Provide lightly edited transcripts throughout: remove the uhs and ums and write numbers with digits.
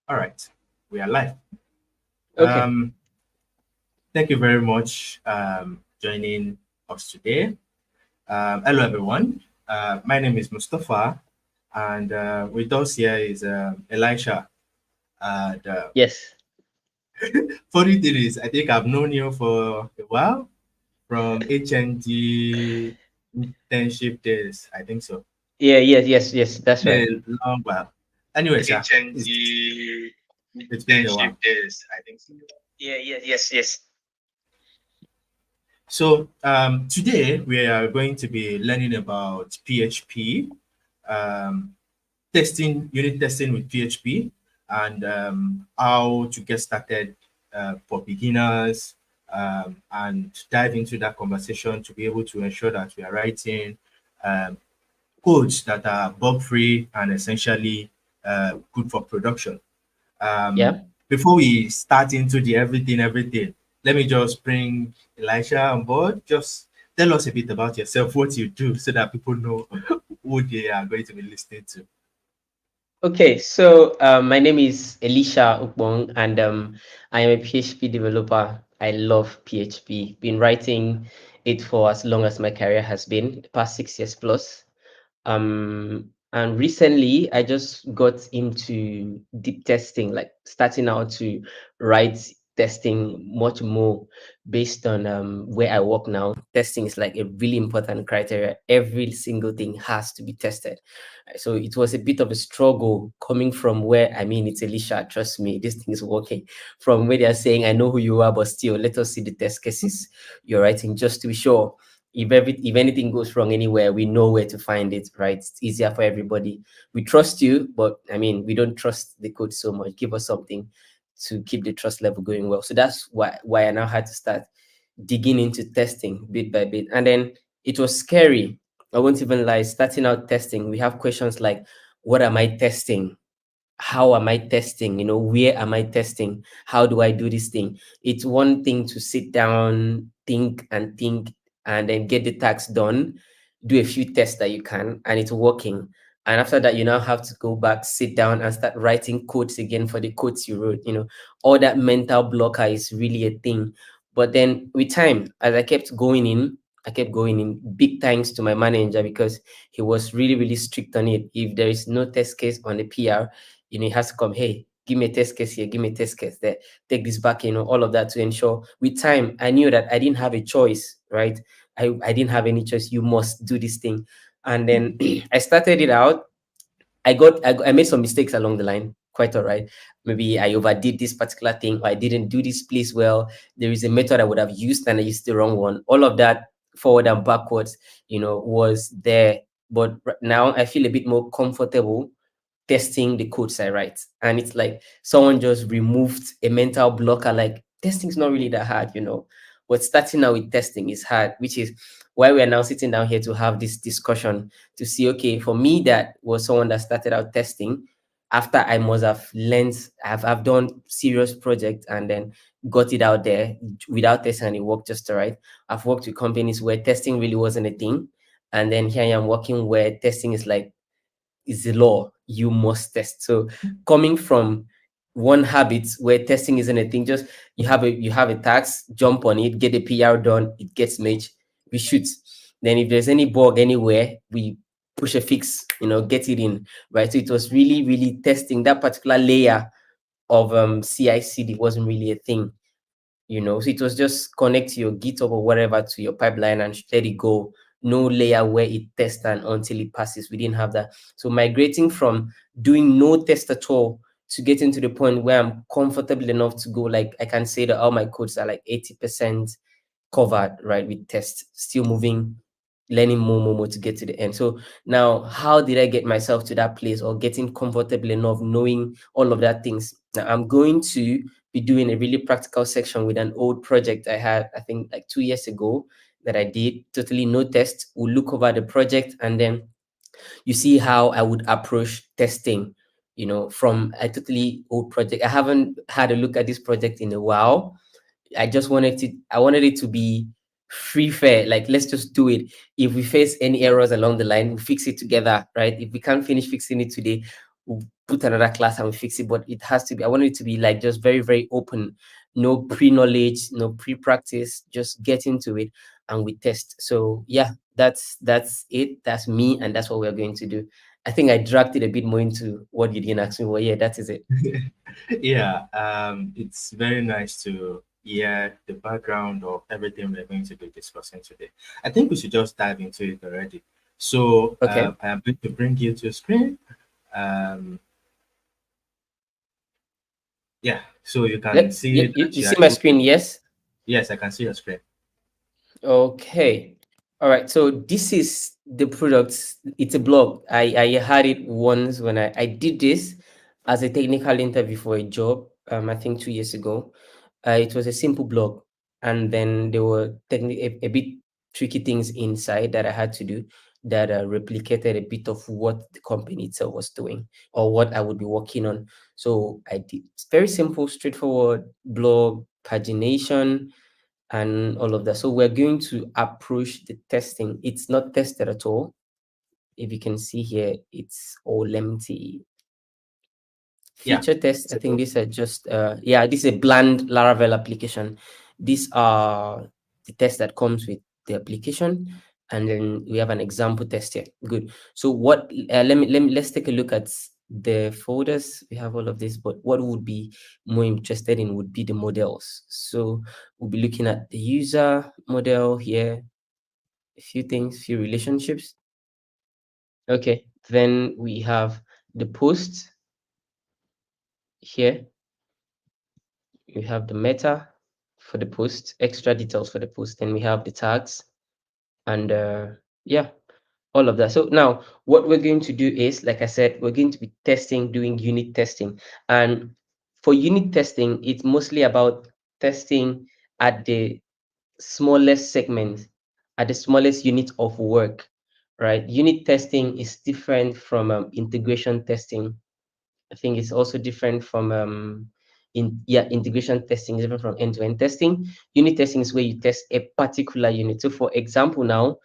All right, we are live. Okay. Um, Thank you very much joining us today. Hello, everyone. My name is Mustafa, and with us here is Elisha. And Yes. funny thing is, I think I've known you for a while from HNG internship days. I think so. Yeah. Yes. That's A right. long while. Anyways, yeah, HNG it's been a internship while. days, I think. Yes. So today we are going to be learning about PHP, um, testing, unit testing with PHP, and how to get started for beginners, and dive into that conversation to be able to ensure that we are writing um, codes that are bug free and essentially good for production. Yeah. Before we start into the everything, let me just bring Elisha on board. Just tell us a bit about yourself, what you do, so that people know who they are going to be listening to. Okay. So my name is Elisha Ukpong, and I am a PHP developer. I love PHP. Been writing it for as long as my career has been, the past 6 years plus. And recently I just got into deep testing, like starting out to write testing much more based on where I work now. Testing is like a really important criteria. Every single thing has to be tested. So it was a bit of a struggle coming from where, I mean, it's Elisha, trust me, this thing is working. From where they are saying, I know who you are, but still, let us see the test cases you're writing just to be sure. If anything goes wrong anywhere, we know where to find it, right? It's easier for everybody. We trust you, but I mean, we don't trust the code so much. Give us something to keep the trust level going well. So that's why I now had to start digging into testing bit by bit. And then it was scary. I won't even lie. Starting out testing, we have questions like, what am I testing? How am I testing? Where am I testing? How do I do this thing? It's one thing to sit down, think, and then get the task done, do a few tests that you can, and it's working. And after that, you now have to go back, sit down, and start writing codes again for the codes you wrote. All that mental blocker is really a thing. But then with time, as I kept going in. Big thanks to my manager because he was really, really strict on it. If there is no test case on the PR, he has to come, hey, give me a test case here, give me a test case there, take this back, all of that to ensure. With time, I knew that I didn't have a choice, right? I didn't have any choice. You must do this thing. And then I started it out. I made some mistakes along the line. Quite all right. Maybe I overdid this particular thing, or I didn't do this place well. There is a method I would have used and I used the wrong one. All of that, forward and backwards, was there. But now I feel a bit more comfortable testing the codes I write. And it's like someone just removed a mental blocker. Like, testing's not really that hard. But starting out with testing is hard, which is why we are now sitting down here to have this discussion to see, okay, for me, that was someone that started out testing after I must have learned, I've done serious projects and then got it out there without testing and it worked just right. I've worked with companies where testing really wasn't a thing. And then here I am working where testing is the law. You must test. So coming from one habit where testing isn't a thing, just you have a task, jump on it, get the PR done, it gets made, we shoot. Then if there's any bug anywhere, we push a fix, get it in, right? So it was really, really testing that particular layer of CI/CD wasn't really a thing. So it was just connect your GitHub or whatever to your pipeline and let it go. No layer where it tests and until it passes. We didn't have that. So migrating from doing no test at all to getting to the point where I'm comfortable enough to go, like, I can say that all my codes are like 80% covered, right, with tests, still moving, learning more to get to the end. So now, how did I get myself to that place or getting comfortable enough knowing all of that things? Now I'm going to be doing a really practical section with an old project I had, I think like 2 years ago, that I did totally no test. We'll look over the project and then you see how I would approach testing, from a totally old project. I haven't had a look at this project in a while. I wanted it to be free fair. Like, let's just do it. If we face any errors along the line, we fix it together, right? If we can't finish fixing it today, we'll put another class and we fix it. But it has to be, I want it to be like just very, very open, no pre-knowledge, no pre-practice, just get into it and we test. So yeah, that's it. That's me, and that's what we're going to do. I think I dragged it a bit more into what you didn't ask me. Well, yeah, that is it. Yeah, it's very nice to hear the background of everything we're going to be discussing today. I think we should just dive into it already. So Okay. I am going to bring you to a screen. Um, yeah, so you can see that You you see are my able to. screen? Yes. Yes, I can see your screen. Okay. All right. So this is the product. It's a blog. I had it once when I did this as a technical interview for a job. I think 2 years ago. It was a simple blog, and then there were a bit tricky things inside that I had to do that replicated a bit of what the company itself was doing or what I would be working on. So I did it's very simple, straightforward blog pagination and all of that. So we're going to approach the testing. It's not tested at all. If you can see here, it's all empty. Yeah. Feature test, I So think these are just, yeah, this is a bland Laravel application. These are the tests that comes with the application. And then we have an example test here. Good. So what, let's take a look at the folders. We have all of this, but what would be more interested in would be the models. So we'll be looking at the user model here, a few things, few relationships. Okay. Then we have the post here. We have the meta for the post, extra details for the post, and we have the tags and yeah, all of that. So now what we're going to do is, like I said, we're going to be doing unit testing. And for unit testing, it's mostly about testing at the smallest segment, at the smallest unit of work, right? Unit testing is different from integration testing. I think it's also different from integration testing is different from end-to-end testing. Unit testing is where you test a particular unit. So for example, now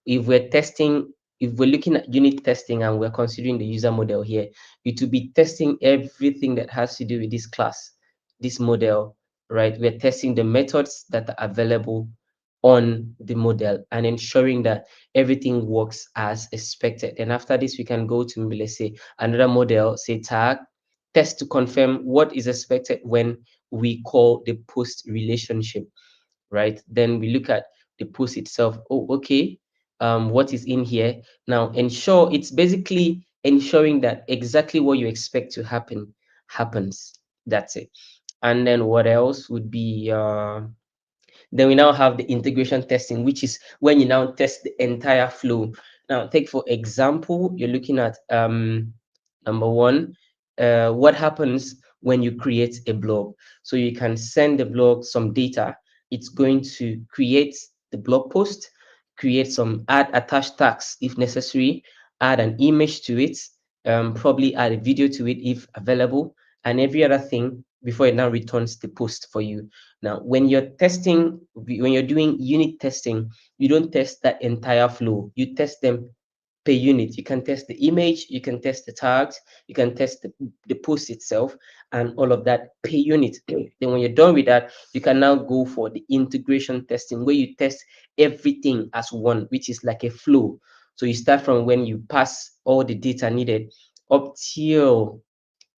if we're testing, if we're looking at unit testing and we're considering the user model here, it will be testing everything that has to do with this class, this model, right? We're testing the methods that are available on the model and ensuring that everything works as expected. And after this, we can go to, let's say, another model, say tag, test to confirm what is expected when we call the post relationship, right? Then we look at the post itself. Oh, okay. What is in here? Now, ensure it's basically ensuring that exactly what you expect to happen happens. That's it. And then what else would be then we now have the integration testing, which is when you now test the entire flow. Now, take for example, you're looking at number one, what happens when you create a blog. So you can send the blog some data. It's going to create the blog post, create some add attached tags if necessary, add an image to it, probably add a video to it if available, and every other thing before it now returns the post for you. Now, when you're testing, when you're doing unit testing, you don't test that entire flow. You test them per unit. You can test the image, you can test the tags, you can test the post itself, and all of that per unit. Then when you're done with that, you can now go for the integration testing where you test everything as one, which is like a flow. So you start from when you pass all the data needed up till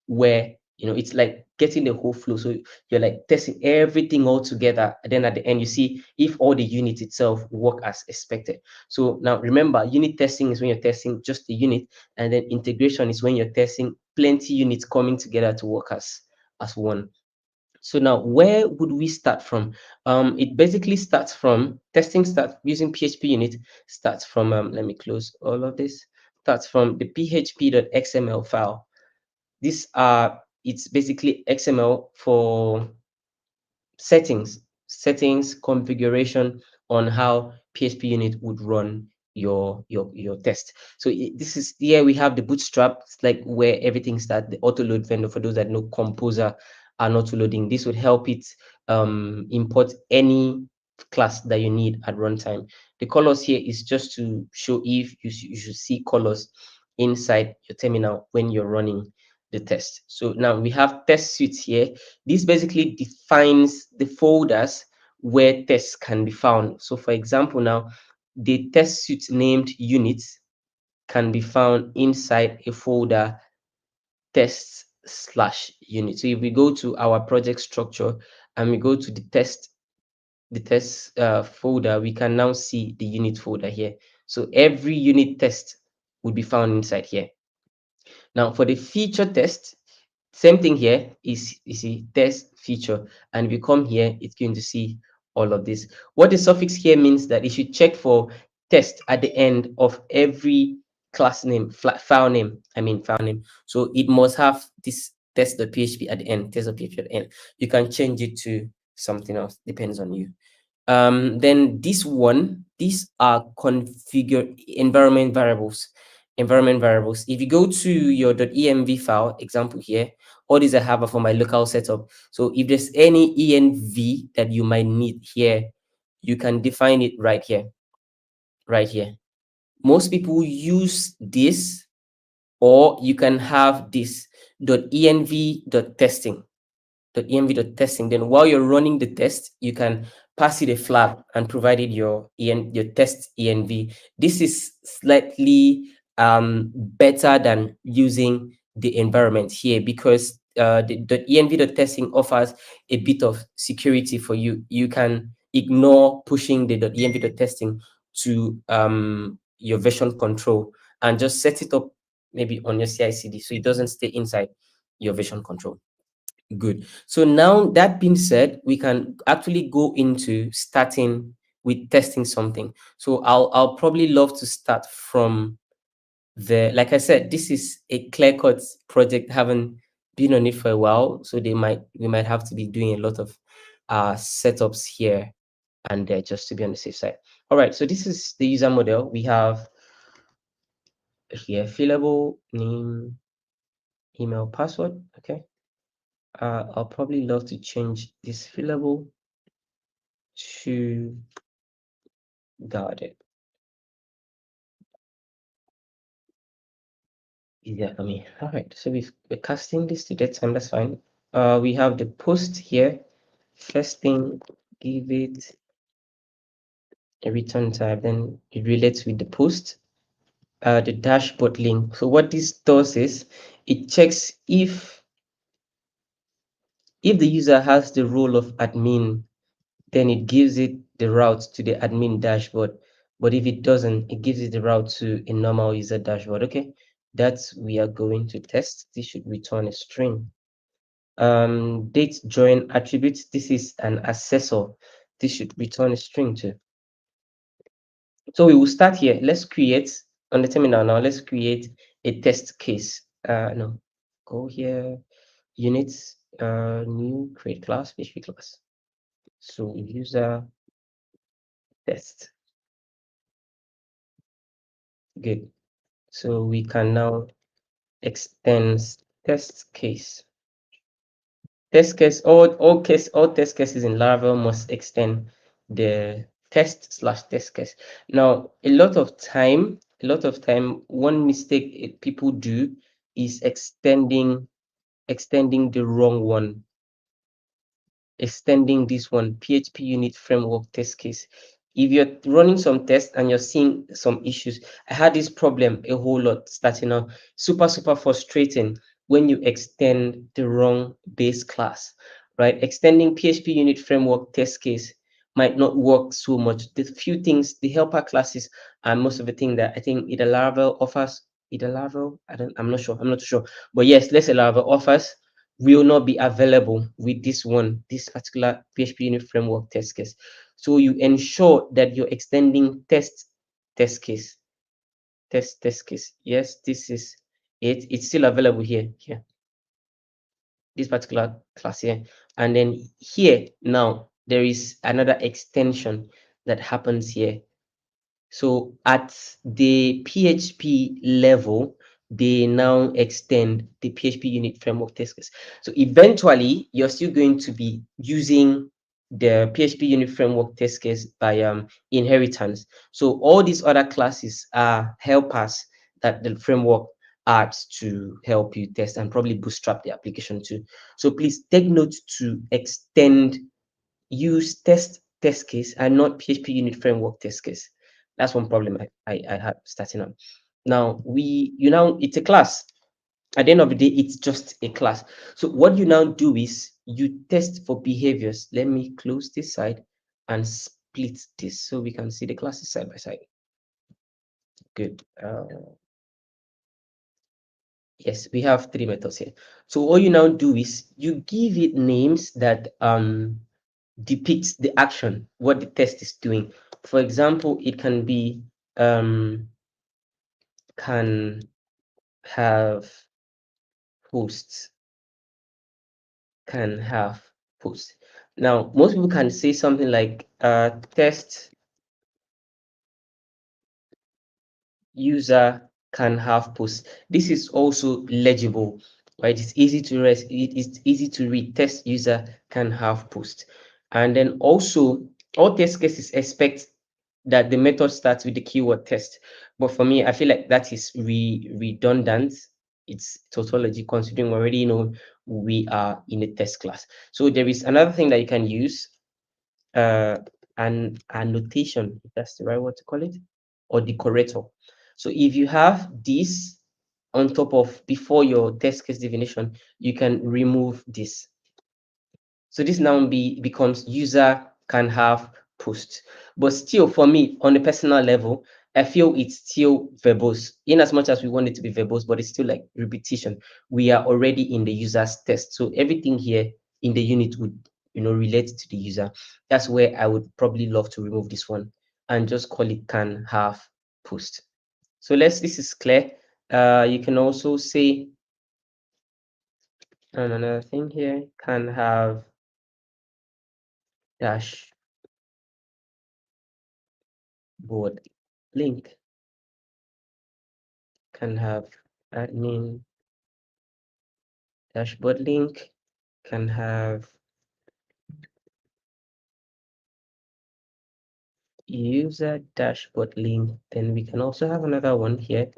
where it's like getting the whole flow. So you're like testing everything all together, and then at the end you see if all the units itself work as expected. So now remember, unit testing is when you're testing just the unit, and then integration is when you're testing plenty units coming together to work as one. So now where would we start from? It basically starts from testing, start using PHPUnit, starts from let me close all of this, starts from the php.xml file. These are, it's basically XML for settings configuration on how PHPUnit would run your test. So this is here we have the bootstrap. It's like where everything starts, the auto load vendor. For those that know Composer and auto loading, this would help it import any class that you need at runtime. The colors here is just to show if you should see colors inside your terminal when you're running the test. So now we have test suites here. This basically defines the folders where tests can be found. So for example, now the test suite named units can be found inside a folder tests/unit. So if we go to our project structure and we go to the test folder, we can now see the unit folder here. So every unit test would be found inside here. Now for the feature test, same thing here is you see test feature, and if you come here, it's going to see all of this. What the suffix here means that it should check for test at the end of every class name, file name. I mean file name. So it must have this test.php at the end, test.php at the end. You can change it to something else, depends on you. Then these are configure environment variables. Environment variables. If you go to your .env file example here, all these I have are for my local setup. So if there's any env that you might need here, you can define it right here. Right here. Most people use this, or you can have this .env.testing. .env.testing. Then while you're running the test, you can pass it a flag and provide it your test env. This is slightly better than using the environment here, because the .env.testing offers a bit of security for you. You can ignore pushing the .env.testing to your version control and just set it up maybe on your CI/CD so it doesn't stay inside your version control. Good. So now that being said, we can actually go into starting with testing something. So I'll probably love to start from like I said, this is a clear-cut project. Haven't been on it for a while, so we might have to be doing a lot of setups here and there just to be on the safe side. All right, so this is the user model. We have here fillable name, email, password. Okay. I'll probably love to change this fillable to guarded. Yeah, I mean, all right. So we're casting this to datetime. That's fine. We have the post here. First thing, give it a return type. Then it relates with the post. The dashboard link. So what this does is it checks if the user has the role of admin, then it gives it the route to the admin dashboard. But if it doesn't, it gives it the route to a normal user dashboard. Okay, that's we are going to test. This should return a string. Date join attributes. This is an accessor. This should return a string too. So we will start here. Let's create on the terminal now. Let's create a test case. No, go here, units, new, create class, PHP class. So user test. Good. So we can now extend test case. Test case, all test cases in Laravel must extend the test/test case. Now, a lot of time, one mistake people do is extending the wrong one. Extending this one, PHPUnit framework test case. If you're running some tests and you're seeing some issues, I had this problem a whole lot starting out. Super frustrating when you extend the wrong base class, right? Extending PHPUnit framework test case might not work so much. The few things, the helper classes, and most of the thing that I think either Laravel offers, I'm not sure. But yes, let's say Laravel offers will not be available with this particular PHPUnit framework test case. So you ensure that you're extending test case. Test case. Yes, this is it. It's still available here. This particular class here. And then here now there is another extension that happens here. So at the PHP level, they now extend the PHPUnit framework test case. So eventually, you're still going to be using the PHPUnit framework test case by inheritance. So all these other classes are helpers that the framework adds to help you test and probably bootstrap the application too. So please take note to extend, use test case and not PHP unit framework test case. That's one problem I had starting up. Now it's a class. At the end of the day, it's just a class. So what you now do is you test for behaviors. Let me close this side and split this so we can see the classes side by side. Good. Yes, we have 3 methods here. So all you now do is you give it names that depicts the action, what the test is doing. For example, it can be can have posts, can have posts. Now, most people can say something like test user can have posts. This is also legible, right? It's easy to read. It's easy to read. Test user can have posts, and then also all test cases expect that the method starts with the keyword test. But for me, I feel like that is redundant. It's tautology, considering we already know we are in a test class. So there is another thing that you can use, an annotation, if that's the right word to call it, or decorator. So if you have this on top of before your test case definition, you can remove this. So this now becomes user can have post. But still, for me, on a personal level, I feel it's still verbose. In as much as we want it to be verbose, but it's still like repetition. We are already in the user's test. So everything here in the unit would relate to the user. That's where I would probably love to remove this one and just call it can have post. So this is clear. You can also say another thing here, can have dash board link, can have admin dashboard link, can have user dashboard link. Then we can also have another one here,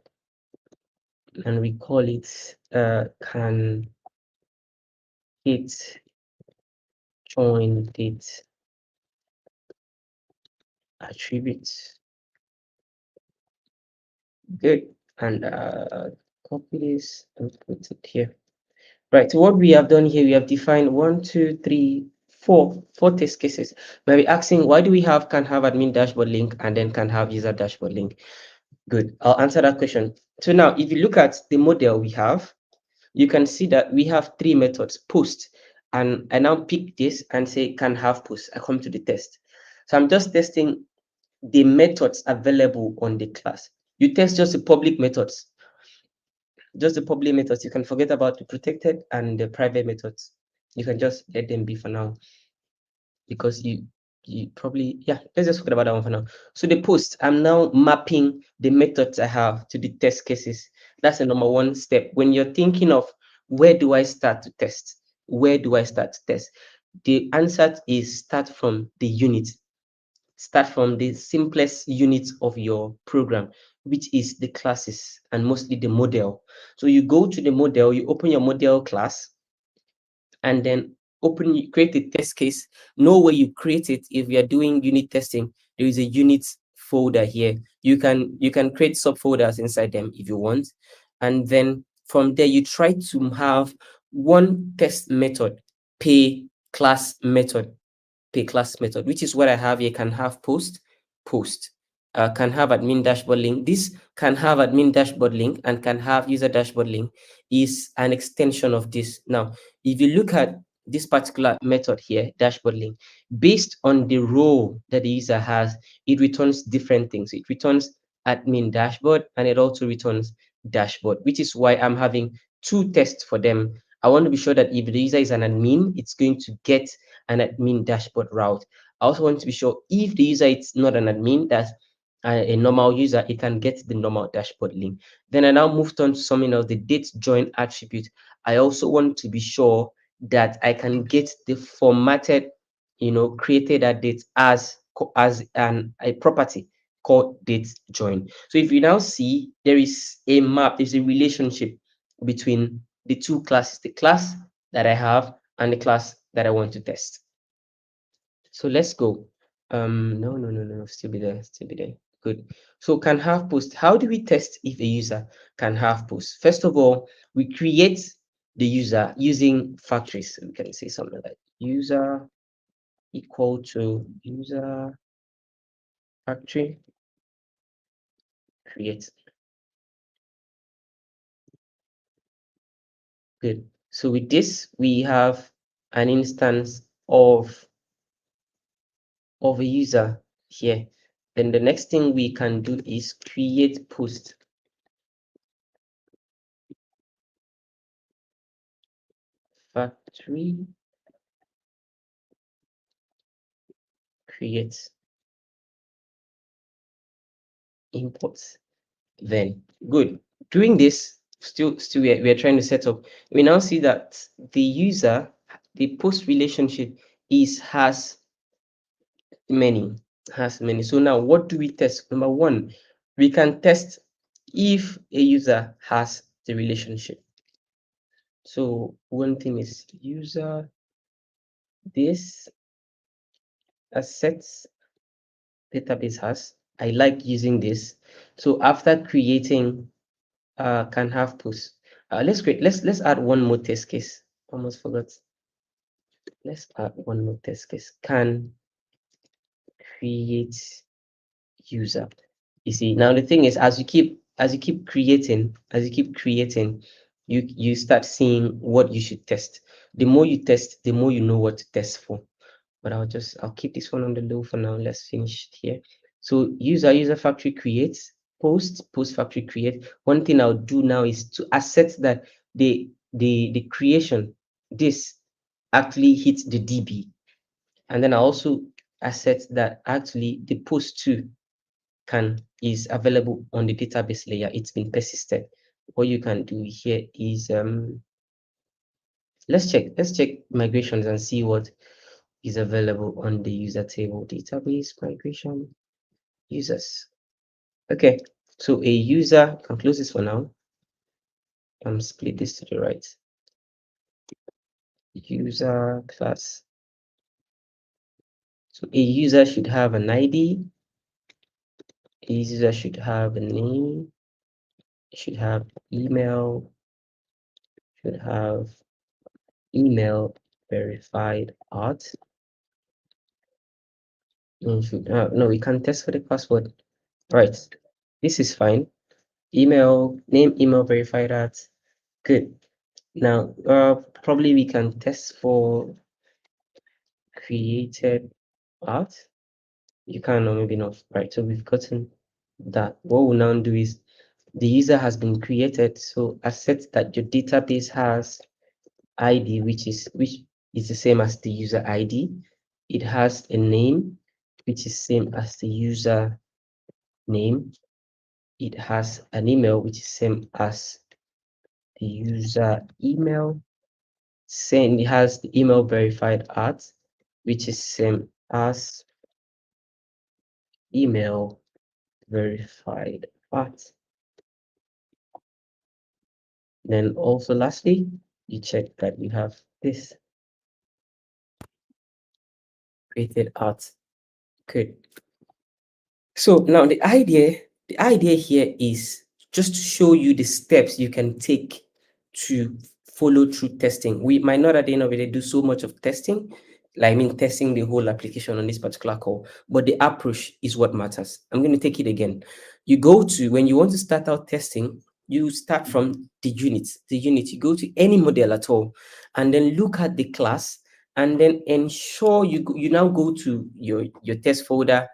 and we call it can hit join date attributes. Good. And copy this and put it here. Right, so what we have done here, we have defined 1, 2, 3, 4 test cases. Maybe asking, why do we have can have admin dashboard link and then can have user dashboard link? Good, I'll answer that question. So now, if you look at the model we have, you can see that we have 3 methods, post. And I now pick this and say can have post. I come to the test. So I'm just testing the methods available on the class. You test just the public methods. Just the public methods. You can forget about the protected and the private methods. You can just let them be for now, because you probably, yeah, let's just forget about that one for now. So the post, I'm now mapping the methods I have to the test cases. That's the number 1 step. When you're thinking of where do I start to test? Where do I start to test? The answer is start from the unit. Start from the simplest unit of your program, which is the classes and mostly the model. So you go to the model, you open your model class, and then create a test case. Know where you create it. If you are doing unit testing, there is a unit folder here. You can create subfolders inside them if you want, and then from there you try to have one test method per class method, which is what I have here. Can have post, can have admin dashboard link. This can have admin dashboard link and can have user dashboard link is an extension of this. Now, if you look at this particular method here, dashboard link, based on the role that the user has, it returns different things. It returns admin dashboard and it also returns dashboard, which is why I'm having 2 tests for them. I want to be sure that if the user is an admin, it's going to get an admin dashboard route. I also want to be sure if the user is not an admin, that's a normal user, it can get the normal dashboard link. Then I now moved on to something else, the date join attribute. I also want to be sure that I can get the formatted, created at date as a property called date join. So if you now see, there is a map, there's a relationship between the two classes, the class that I have and the class that I want to test. So let's go. No, still be there, still be there. Good. So can have post. How do we test if a user can have post? First of all, we create the user using factories. So we can say something like user equal to user factory create. Good. So with this, we have an instance of a user here. Then the next thing we can do is create post. Factory create imports. Then good. Doing this, still we are trying to set up. We now see that the user, the post relationship has many. So now what do we test? Number one, we can test if a user has the relationship. So one thing is user this assets database has. I like using this. So after creating can have post. Let's add one more test case. Almost forgot. Let's add one more test case. Can create user. You see, now the thing is, as you keep creating, you start seeing what you should test. The more you test, the more you know what to test for. But I'll keep this one on the low for now. Let's finish here. So user factory creates post factory create. One thing I'll do now is to assert that the creation this actually hits the DB, and then I also assert that actually the post 2 is available on the database layer. It's been persisted. What you can do here is let's check migrations and see what is available on the user table. Database migration users. Okay, so a user, can close this for now. Split this to the right. User class. So a user should have an ID. A user should have a name. Should have email. Should have email verified art. No, we can test for the password. Right, this is fine. Email name, email verified art. Good. Now, probably we can test for created art. You can, or maybe not. Right, so we've gotten that. What we'll now do is the user has been created. So assert that your database has ID, which is the same as the user ID. It has a name, which is same as the user name. It has an email, which is same as the user email. Same, it has the email verified art, which is same as email verified art. Then also lastly, you check that you have this created art. Good. So now the idea here is just to show you the steps you can take to follow through testing. We might not at the end of the day do so much of testing, like I mean testing the whole application on this particular call, but the approach is what matters. I'm going to take it again. You go to, when you want to start out testing, you start from the unit. You go to any model at all, and then look at the class, and then ensure you now go to your test folder,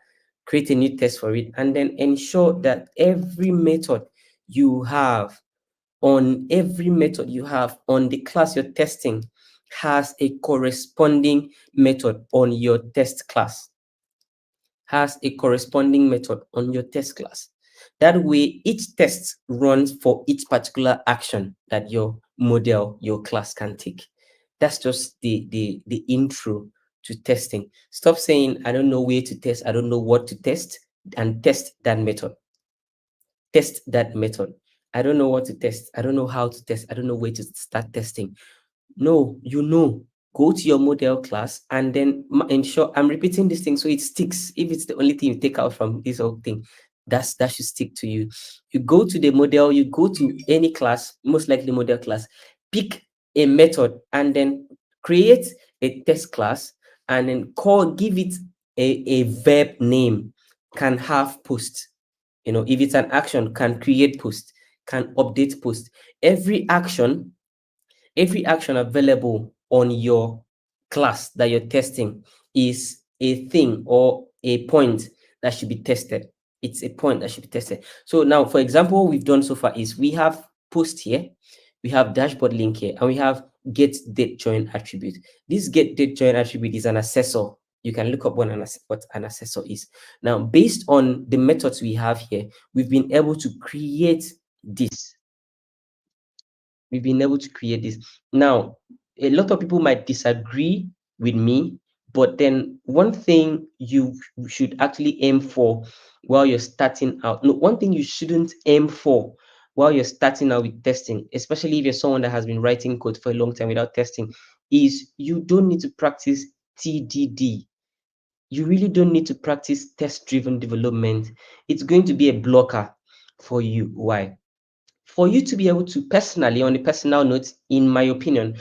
create a new test for it, and then ensure that every method you have on the class you're testing has a corresponding method on your test class. That way, each test runs for each particular action that your class can take. That's just the intro to testing. Stop saying, I don't know where to test, I don't know what to test. and test that method. Test that method. I don't know what to test. I don't know how to test. I don't know where to start testing. No, go to your model class and then ensure I'm repeating this thing so it sticks. If it's the only thing you take out from this whole thing, that should stick to you. You go to the model, you go to any class, most likely model class, pick a method and then create a test class and then give it a verb name. Can have post. If it's an action, can create post, can update post. Every action available on your class that you're testing is a thing or a point that should be tested. It's a point that should be tested. So now, for example, what we've done so far is we have post here, we have dashboard link here, and we have get date join attribute. This get date join attribute is an assessor. You can look up what an assessor is. Now, based on the methods we have here, we've been able to create this. We've been able to create this. Now, a lot of people might disagree with me, but then one thing you should actually aim for while you're starting out, no, one thing you shouldn't aim for while you're starting out with testing, especially if you're someone that has been writing code for a long time without testing, is you don't need to practice TDD. You really don't need to practice test-driven development. It's going to be a blocker for you. Why? For you to be able to personally, on a personal note, in my opinion,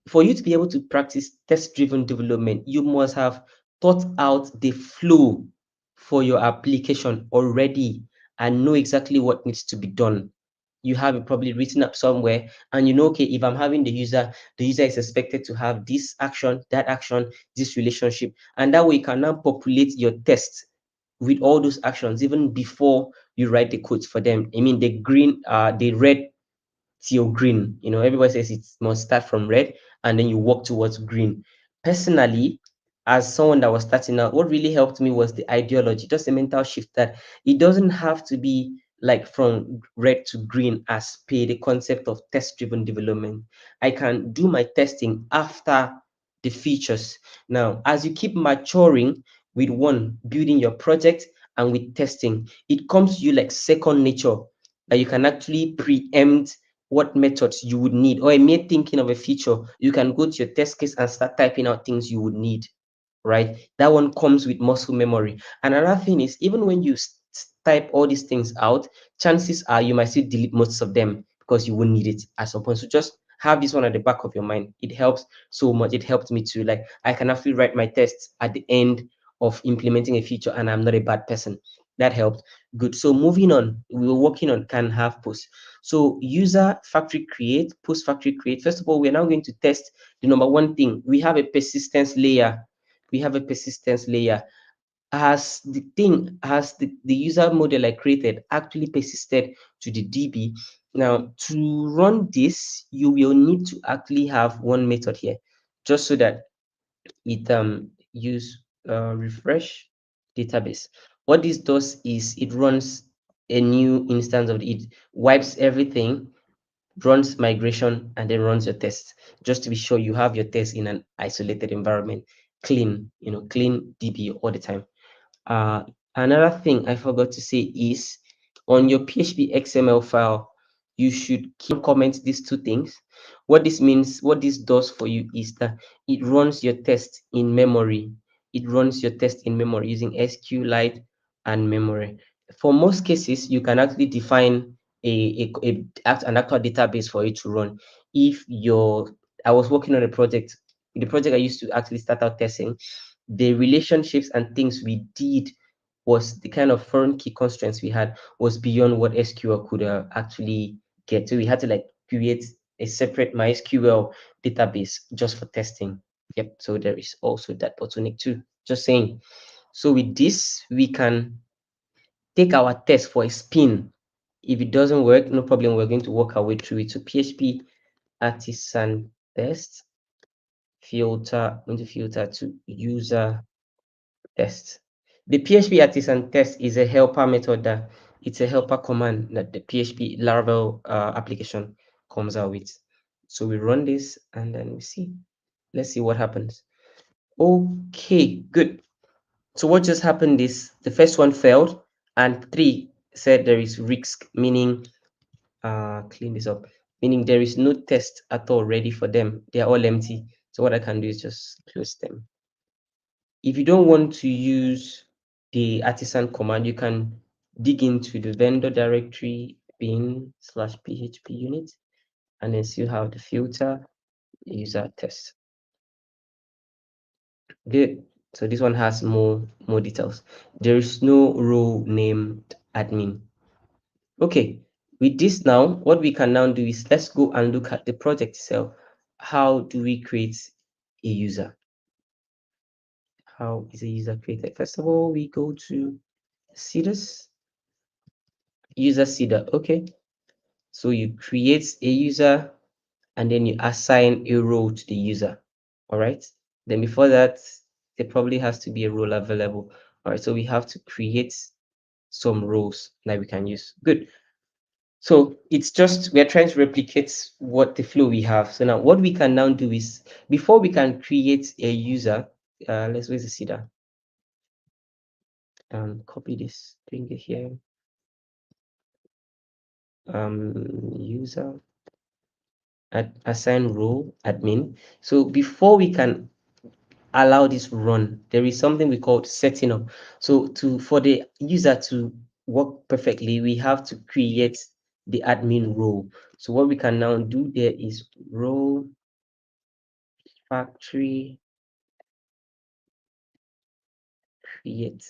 for you to be able to practice test-driven development, you must have thought out the flow for your application already and know exactly what needs to be done. You have it probably written up somewhere, and okay, if I'm having the user is expected to have this action, that action, this relationship, and that way you can now populate your test with all those actions even before you write the codes for them. I mean, the red till green. Everybody says it must start from red and then you walk towards green. Personally, as someone that was starting out, what really helped me was the ideology, just a mental shift that it doesn't have to be like from red to green as per the concept of test-driven development. I can do my testing after the features. Now, as you keep maturing with building your project and with testing, it comes to you like second nature that you can actually preempt what methods you would need, or a mere thinking of a feature, you can go to your test case and start typing out things you would need, right? That one comes with muscle memory. And another thing is, even when you type all these things out, chances are you might still delete most of them because you won't need it at some point. So just have this one at the back of your mind. It helps so much. It helped me to, like, I can actually write my tests at the end of implementing a feature and I'm not a bad person. That helped. Good. So moving on, we were working on can have post. So user factory create, post factory create. First of all, we're now going to test the number one thing. We have a persistence layer. Has the user model I created actually persisted to the DB? Now, to run this, you will need to actually have one method here, just so that it use refresh database. What this does is it runs a new instance of it, wipes everything, runs migration, and then runs your tests, just to be sure you have your tests in an isolated environment, clean, clean DB all the time. uh, Another thing I forgot to say is, on your PHP XML file, you should keep comment these two things. What this means, what this does for you is that it runs your test in memory. It runs your test in memory using SQLite and memory. For most cases, you can actually define an actual database for it to run. I was working on a project. The project I used to actually start out testing, the relationships and things we did was the kind of foreign key constraints we had was beyond what SQL could actually get. So we had to like create a separate MySQL database just for testing. Yep. So there is also that bottleneck too. Just saying. So with this, we can take our test for a spin. If it doesn't work, no problem. We're going to work our way through it. So PHP artisan test filter, into filter to user test. The PHP artisan test is a helper method that it's a helper command that the PHP Laravel application comes out with. So we run this and then we see. Let's see what happens. Okay, good. So what just happened is the first one failed And 3 said there is risk, meaning clean this up, meaning there is no test at all ready for them. They are all empty. So what I can do is just close them. If you don't want to use the artisan command, you can dig into the vendor directory bin/phpunit and then still have the filter user test. Good. So this one has more details. There is no role named admin. Okay, with this now, what we can now do is let's go and look at the project itself. How do we create a user? How is a user created? First of all, we go to seeders, user seeder. Okay, so you create a user and then you assign a role to the user. All right. Then before that, there probably has to be a role available. All right. So we have to create some roles that we can use. Good. So it's just, we're trying to replicate what the flow we have. So now what we can now do is, before we can create a user, let's where's the seeder? Copy this, bring it here. User, assign role admin. So before we can allow this run, there is something we call setting up. So for the user to work perfectly, we have to create the admin role. So what we can now do there is role factory create.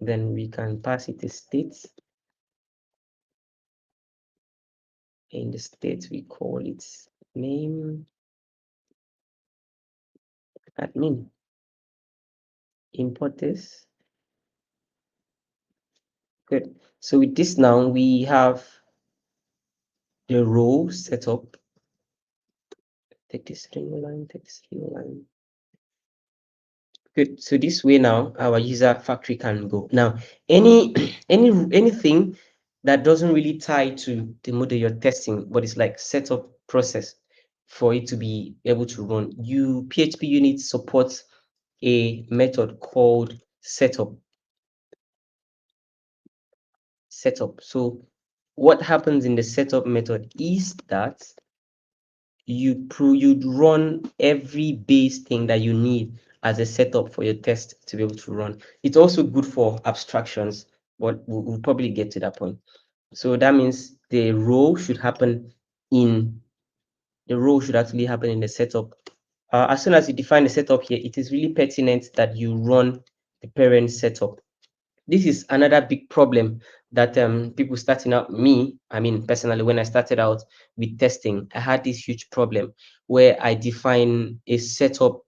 Then we can pass it a state. In the state, we call it name admin. Import this. Good. So with this now, we have the role set up. Take this string line, take this string line. Good. So this way now, our user factory can go. Now, anything that doesn't really tie to the model you're testing, but it's like setup process for it to be able to run. PHPUnit supports a method called setup. So what happens in the setup method is that you'd run every base thing that you need as a setup for your test to be able to run. It's also good for abstractions, but we'll probably get to that point. So that means the role should happen in the role should actually happen in the setup. As soon as you define the setup here, it is really pertinent that you run the parent setup. This is another big problem that people starting out, I mean, personally, when I started out with testing, I had this huge problem where I define a setup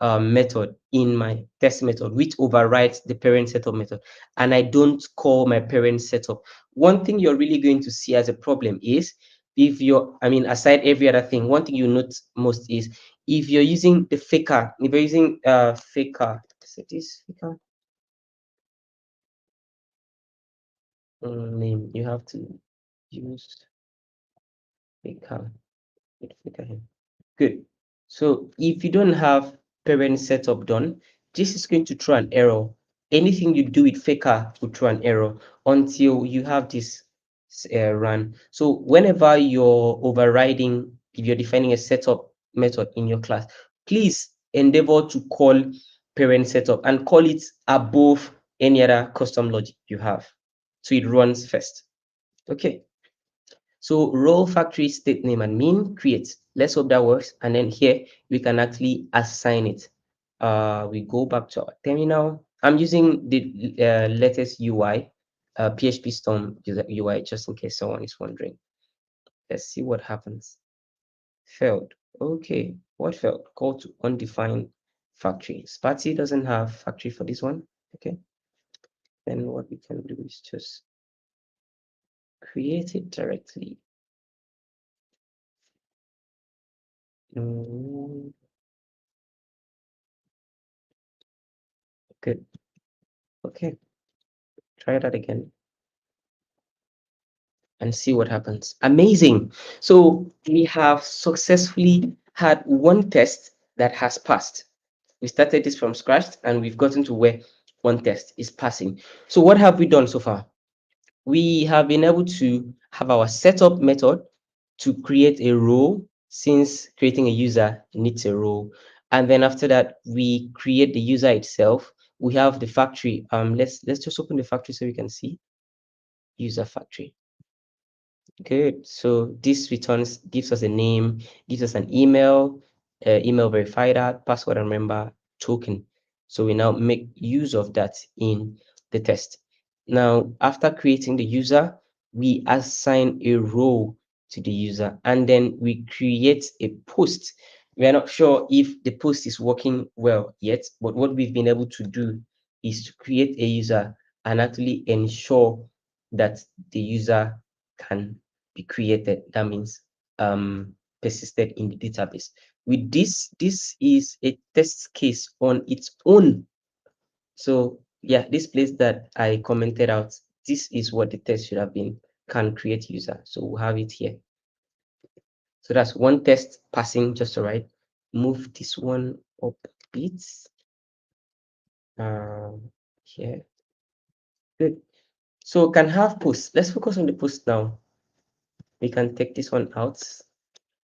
method in my test method, which overrides the parent setup method, and I don't call my parent setup. One thing you're really going to see as a problem is if you're, I mean, aside every other thing, one thing you note most is if you're using the faker, if you're using faker, is it this faker? Name, you have to use faker. Faker here. Good. So if you don't have parent setup done, this is going to throw an error. Anything you do with faker will throw an error until you have this run. So whenever you're overriding, if you're defining a setup method in your class, please endeavor to call parent setup and call it above any other custom logic you have. So it runs first. Okay. So role factory state name admin create. Let's hope that works. And then here we can actually assign it. We go back to our terminal. I'm using the latest UI, PHP Storm UI, just in case someone is wondering. Let's see what happens. Failed. Okay, what failed? Call to undefined factory. Spatie doesn't have factory for this one. Okay. Then what we can do is just create it directly. Good. Okay. Try that again and see what happens. Amazing. So we have successfully had one test that has passed. We started this from scratch and we've gotten to where one test is passing. So what have we done so far? we have been able to have our setup method to create a role, since creating a user needs a role. And then after that, we create the user itself. We have the factory. Let's just open the factory so we can see user factory. Good. So this returns, gives us a name, gives us an email, email verified at, password and member token. So we now make use of that in the test. Now, after creating the user, we assign a role to the user, and then we create a post. We are not sure if the post is working well yet, but what we've been able to do is to create a user and actually ensure that the user can be created. That means persisted in the database. With this is a test case on its own. So yeah, this place that I commented out, this is what the test should have been, can create user. So we'll have it here. So that's one test passing just right. Move this one up a bit. Here. Good. So can have post. Let's focus on the post now. We can take this one out,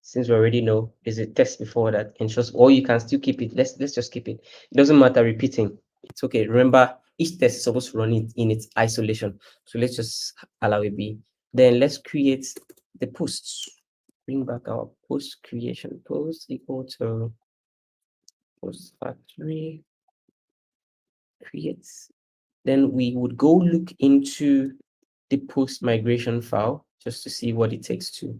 since we already know there's a test before that ensures, or you can still keep it. Let's just keep it. It doesn't matter repeating. It's okay. Remember, each test is supposed to run it in its isolation. So let's just allow it be. Then let's create the posts. Bring back our post creation. Post equal to post factory creates. Then we would go look into the post migration file just to see what it takes to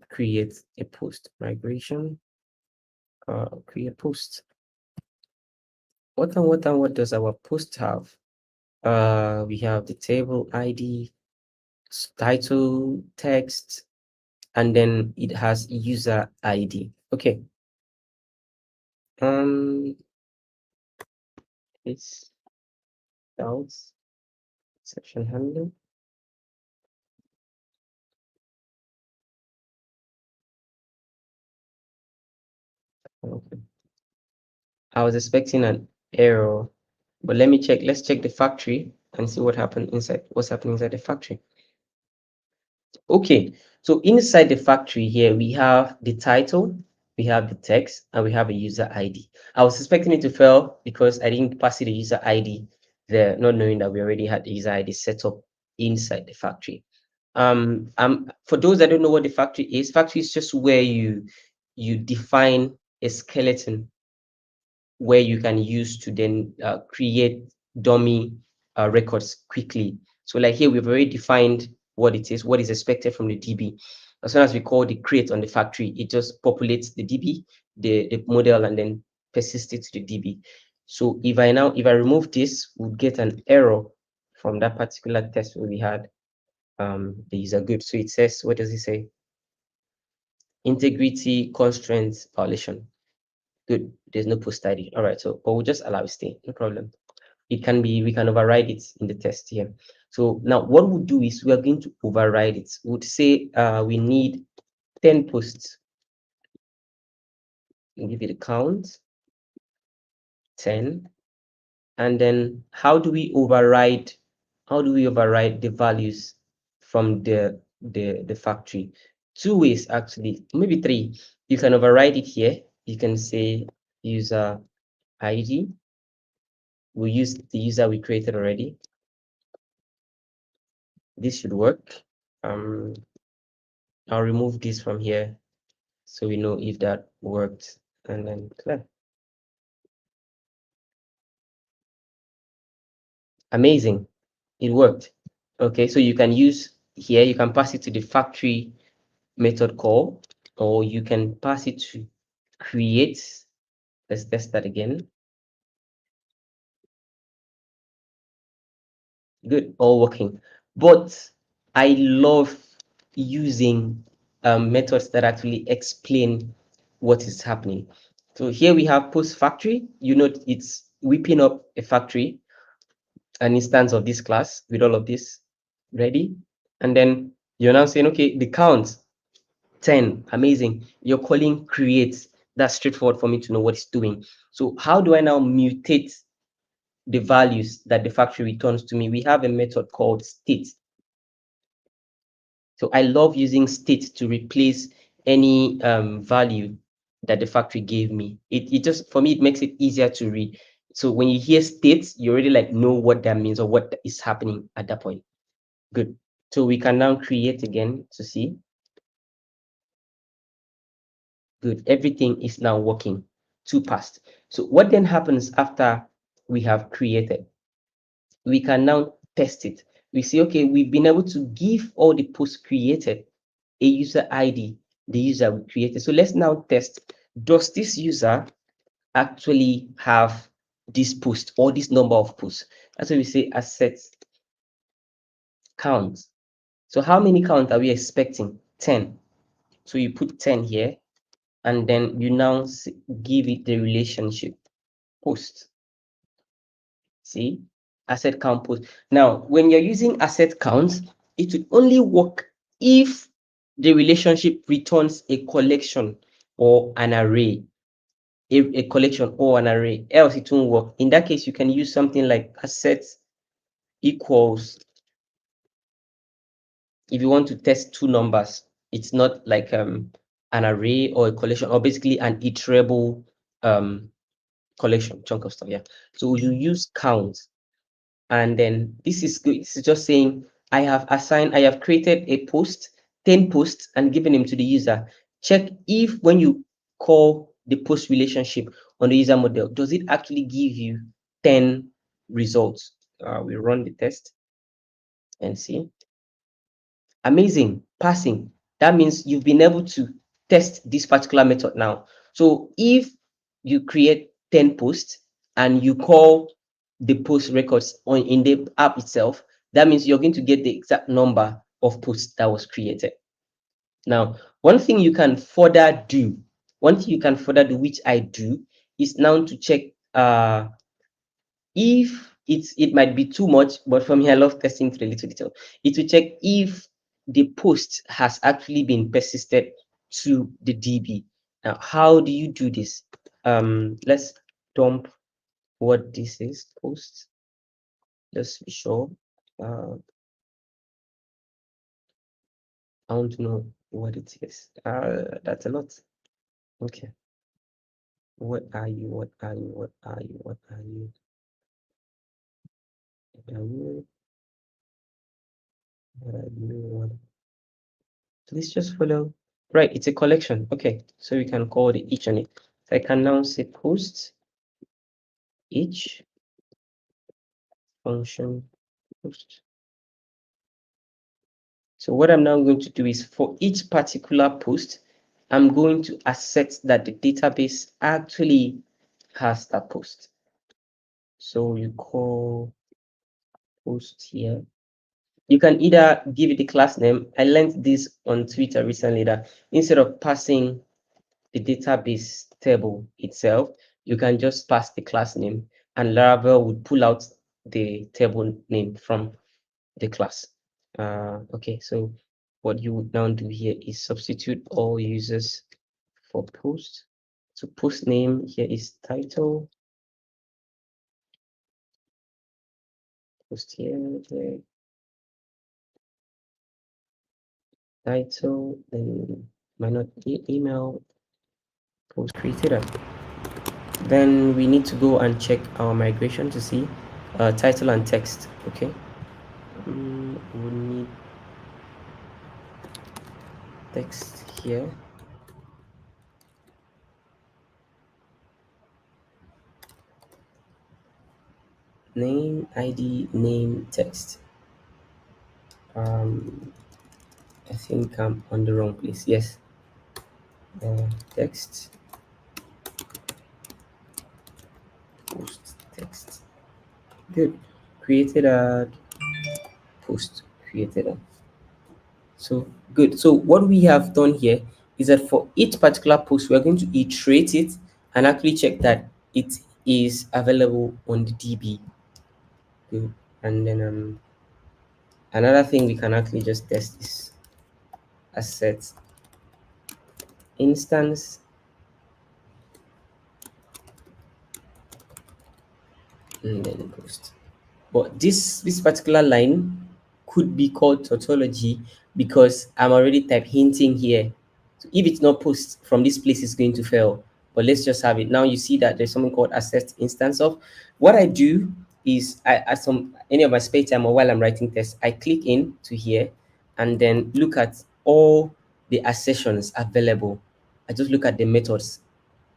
create a post migration. Create post. What does our post have? We have the table ID, title, text, and then it has user ID. Okay. It's doubts section handling. Okay. I was expecting an error, but let me check. Let's check the factory and see what happened inside. What's happening inside the factory? Okay, so inside the factory here, we have the title, we have the text, and we have a user ID. I was expecting it to fail because I didn't pass it the user ID there, not knowing that we already had the user ID set up inside the factory. For those that don't know what the factory is just where you define a skeleton where you can use to then create dummy records quickly. So like here, we've already defined what it is, what is expected from the DB. As soon as we call the create on the factory, it just populates the DB, the model, and then persists it to the DB. So if I remove this, we'll get an error from that particular test where we had the user good. So it says, what does it say? Integrity constraints violation. Good. There's no post ID. All right. So, but we'll just allow it stay. No problem. It can be, we can override it in the test here. So now what we'll do is we are going to override it. We'll say we need 10 posts. We'll give it a count, 10. And then how do we override the values from the factory? Two ways, actually, maybe three. You can override it here. You can say user ID. We'll use the user we created already. This should work. I'll remove this from here so we know if that worked, and then clear. Amazing, it worked. Okay, so you can use here, you can pass it to the factory method call, or you can pass it to create. Let's test that again. Good, all working. But I love using methods that actually explain what is happening. So here we have post factory. You know, it's whipping up a factory, an instance of this class with all of this ready. And then you're now saying, okay, the count 10, amazing. You're calling create. That's straightforward for me to know what it's doing. So how do I now mutate the values that the factory returns to me? We have a method called state. So I love using state to replace any value that the factory gave me. It just, for me, it makes it easier to read. So when you hear state, you already like know what that means or what is happening at that point. Good. So we can now create again to see. Good. Everything is now working to past. So what then happens after we have created? We can now test it. We say, okay, we've been able to give all the posts created a user ID, the user we created. So let's now test, does this user actually have this post or this number of posts? That's why we say asset count. So how many count are we expecting? 10. So you put 10 here, and then you now give it the relationship post. See, asset count post. Now, when you're using asset count, it will only work if the relationship returns a collection or an array. A collection or an array, else it won't work. In that case, you can use something like assets equals. If you want to test two numbers, it's not like an array or a collection, or basically an iterable collection chunk of stuff. Yeah. So you use count, and then this is good. This is just saying I have created a post, 10 posts, and given them to the user. Check if when you call the post relationship on the user model, does it actually give you 10 results? We run the test and see. Amazing, passing. That means you've been able to test this particular method now. So if you create 10 posts and you call the post records in the app itself, that means you're going to get the exact number of posts that was created. Now, one thing you can further do, which I do, is now to check if it might be too much, but for me, I love testing to a little detail. It will check if the post has actually been persisted to the DB. Now, how do you do this? Let's dump what this is, post. Let's be sure. I want to know what it is. That's a lot. Okay. What are you? What are you? What are you? What are you? What are you? What are you? What? Please just follow. Right, it's a collection. Okay, so we can call the each on it. So I can now say post each function post. So what I'm now going to do is for each particular post, I'm going to assert that the database actually has that post. So you call post here. You can either give it the class name. I learned this on Twitter recently that instead of passing the database table itself, you can just pass the class name, and Laravel would pull out the table name from the class. Okay, so what you would now do here is substitute all users for post. So post name here is title. Post here, title, then might not email, post created. Then we need to go and check our migration to see title and text. Okay. We need text here. Name, ID, name, text. I think I'm on the wrong place. Yes. Text. Post text. Good. Created a post. Created a. So good. So what we have done here is that for each particular post, we are going to iterate it and actually check that it is available on the DB. Good. And then another thing we can actually just test is asset instance and then post. But this particular line could be called tautology because I'm already type hinting here. So if it's not post from this place, it's going to fail. But let's just have it. Now you see that there's something called assert instance of. What I do is at any of my spare time or while I'm writing tests, I click in to here and then look at all the assertions available. I just look at the methods.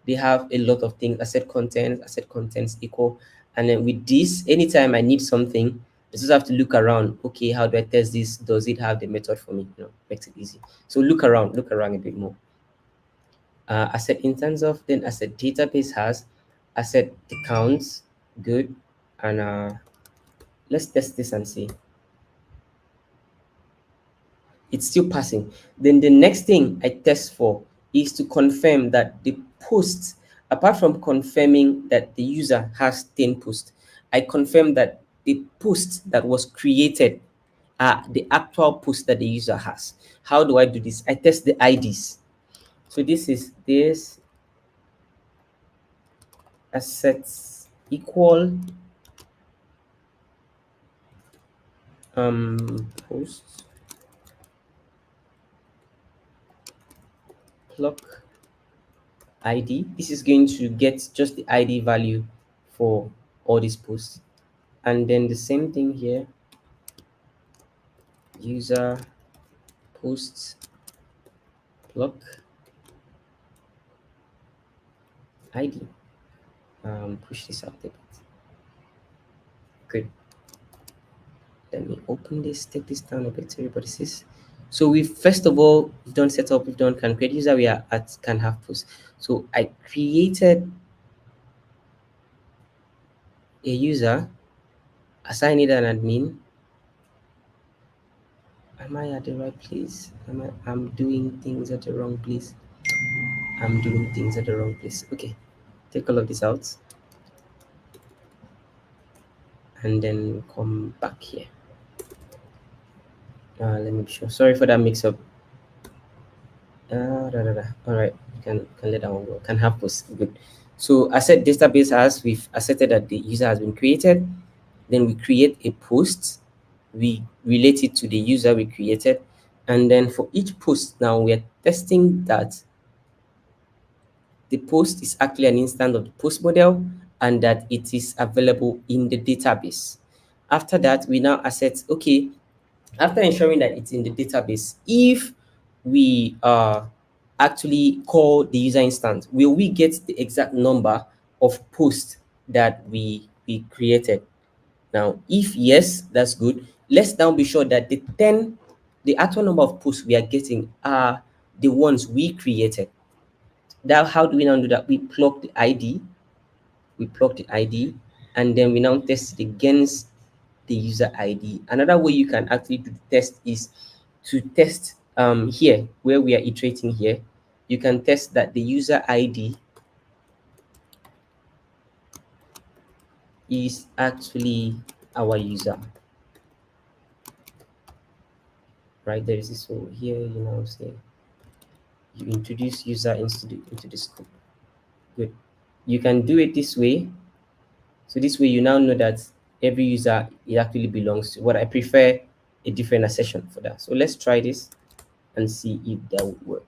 They have a lot of things, assert contents equal. And then with this, anytime I need something, I just have to look around. Okay, how do I test this? Does it have the method for me? Makes it easy. So look around a bit more. Asset in terms of, then asset database has asset the counts, good. And let's test this and see. It's still passing. Then the next thing I test for is to confirm that the post, apart from confirming that the user has 10 posts, I confirm that the post that was created are the actual post that the user has. How do I do this? I test the IDs. So this is this assets equal post clock ID. This is going to get just the ID value for all these posts. And then the same thing here, user posts block ID. Push this out a bit. Good. Let me open this, take this down a bit so everybody sees. So we first of all, we've done setup, we've done can create user, we are at can have posts. So I created a user, assign it an admin. Am I at the right place? I'm doing things at the wrong place. I'm doing things at the wrong place. Okay, take all of this out and then come back here. Let me be sure. Sorry for that mix-up. All right, can let that one go. Can have post. Good. So asset database as we've asserted that the user has been created. Then we create a post. We relate it to the user we created, and then for each post now we are testing that the post is actually an instance of the post model and that it is available in the database. After that, we now assert, okay, after ensuring that it's in the database, if we actually call the user instance, will we get the exact number of posts that we created? Now, if yes, that's good. Let's now be sure that the actual number of posts we are getting are the ones we created. That, how do we now do that? We plug the ID, and then we now test it against the user ID. Another way you can actually do the test is to test here where we are iterating here. You can test that the user ID is actually our user. Right, there is this. So here you now say you introduce user into the scope. Good. You can do it this way. So this way you now know that every user it actually belongs to. What I prefer a different assertion for that. So let's try this and see if that would work.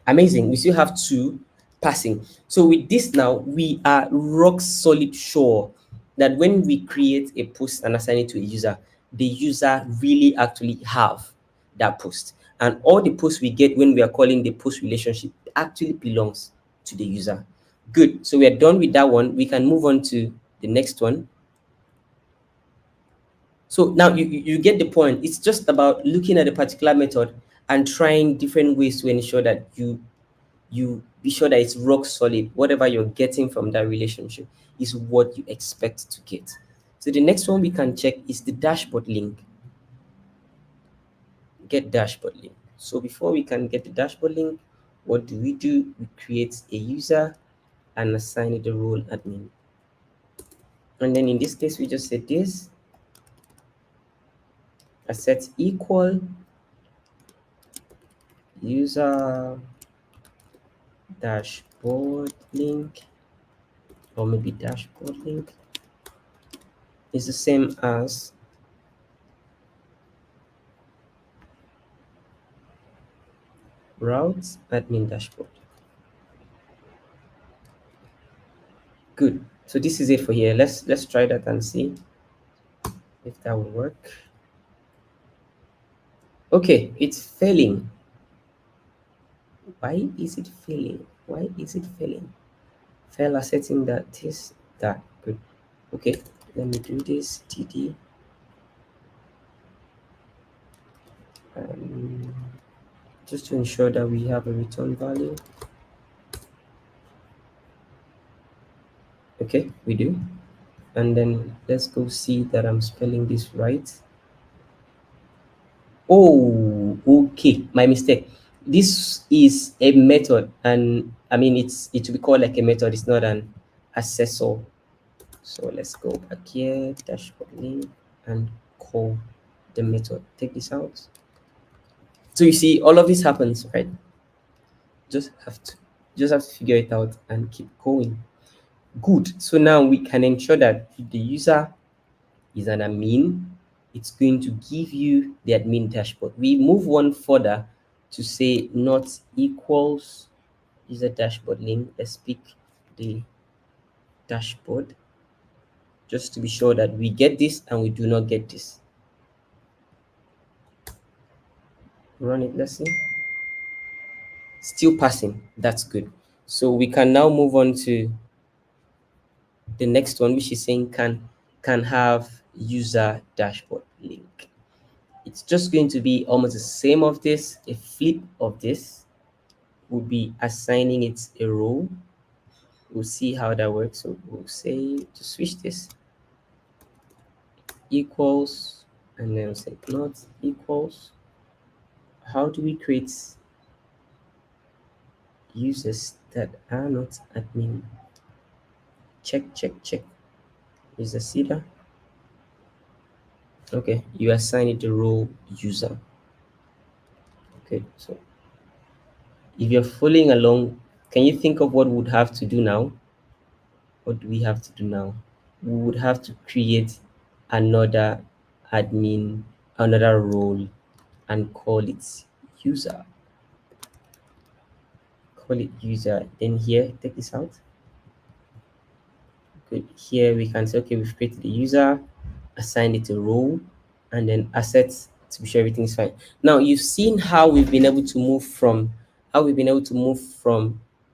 Amazing. We still have 2 passing. So with this now, we are rock solid sure that when we create a post and assign it to a user, the user really actually have that post. And all the posts we get when we are calling the post relationship actually belongs to the user. Good. So we are done with that one. We can move on to the next one. So now you get the point. It's just about looking at a particular method and trying different ways to ensure that you be sure that it's rock solid. Whatever you're getting from that relationship is what you expect to get. So the next one we can check is the dashboard link. Get dashboard link. So before we can get the dashboard link, what do? We create a user and assign it the role admin. And then in this case, we just say this asset equal user dashboard link, or maybe dashboard link is the same as routes admin dashboard. Good. So this is it for here. Let's try that and see if that will work. Okay, it's failing. Why is it failing? Why is it failing? Fail asserting that that. Good. Okay, let me do this. TD. Just to ensure that we have a return value. Okay, we do. And then let's go see that I'm spelling this right. Oh, okay, my mistake. This is a method, and I mean it should be called like a method. It's not an accessor. So let's go back here, dashboard link, and call the method. Take this out. So you see, all of this happens, right? Just have to figure it out and keep going. Good. So now we can ensure that if the user is an admin, it's going to give you the admin dashboard. We move one further to say not equals user dashboard link. Let's pick the dashboard just to be sure that we get this and we do not get this. Run it, let's see. Still passing. That's good. So we can now move on to the next one, which is saying can have user dashboard link. It's just going to be almost the same of this. A flip of this would be assigning it a role. We'll see how that works. So we'll say to switch this equals, and then we'll say not equals. How do we create users that are not admin? Check. User seeder. Okay, you assign it the role user. Okay, so if you're following along, can you think of what we would have to do now? What do we have to do now? We would have to create another admin, another role, and call it user. Call it user. Then here, take this out. Good. Here we can say, okay, we've created the user, assigned it a role, and then assets to be sure everything is fine. Now you've seen how we've been able to move from